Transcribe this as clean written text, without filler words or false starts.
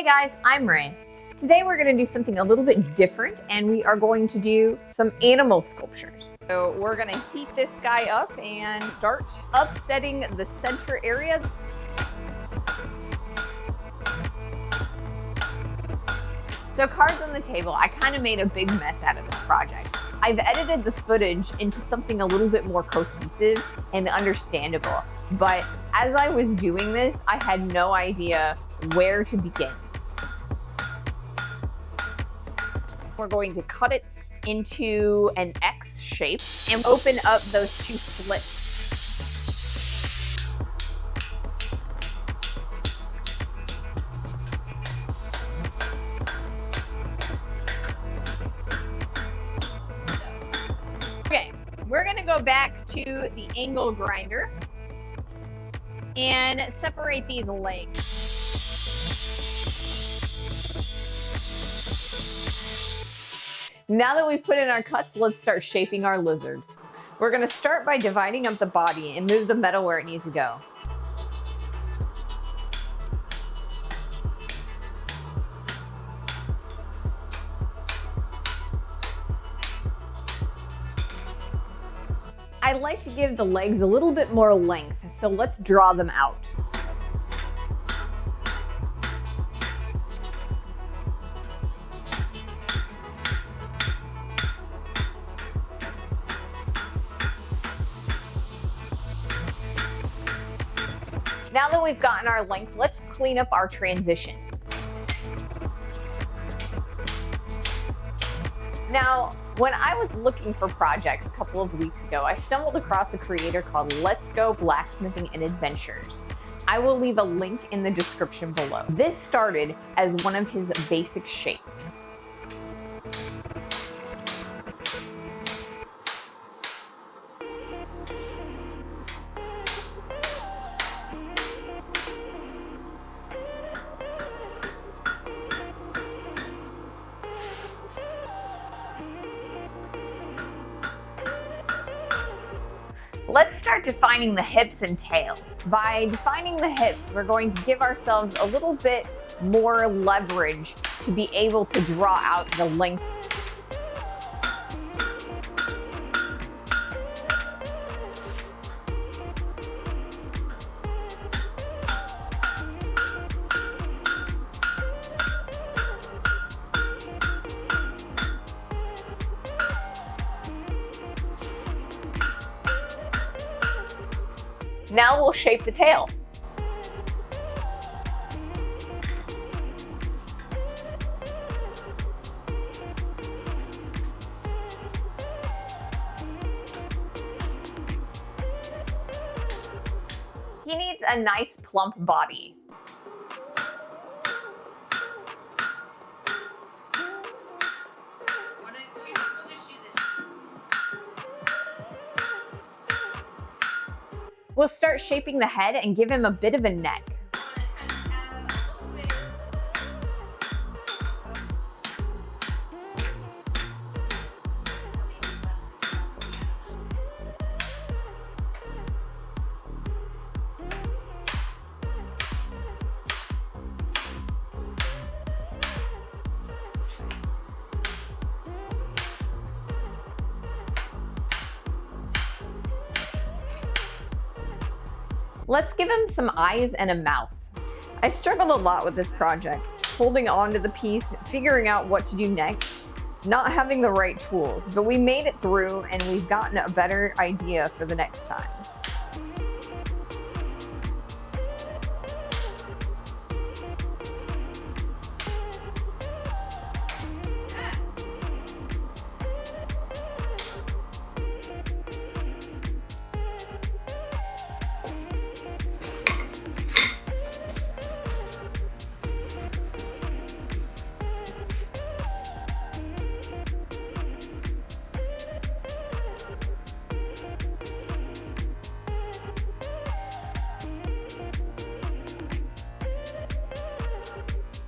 Hey guys, I'm Ray. Today we're going to do something a little bit different, and we are going to do some animal sculptures. So we're going to heat this guy up and start upsetting the center area. So cards on the table, I kind of made a big mess out of this project. I've edited the footage into something a little bit more cohesive and understandable. But as I was doing this, I had no idea where to begin. We're going to cut it into an X shape and open up those two slits. Okay, we're gonna go back to the angle grinder and separate these legs. Now that we've put in our cuts, let's start shaping our lizard. We're gonna start by dividing up the body and move the metal where it needs to go. I like to give the legs a little bit more length, so let's draw them out. Now that we've gotten our length, let's clean up our transitions. Now, when I was looking for projects a couple of weeks ago, I stumbled across a creator called Let's Go Blacksmithing and Adventures. I will leave a link in the description below. This started as one of his basic shapes. Let's start defining the hips and tail. By defining the hips, we're going to give ourselves a little bit more leverage to be able to draw out the length. Now we'll shape the tail. He needs a nice plump body. We'll start shaping the head and give him a bit of a neck. Let's give him some eyes and a mouth. I struggled a lot with this project, holding on to the piece, figuring out what to do next, not having the right tools, but we made it through and we've gotten a better idea for the next time.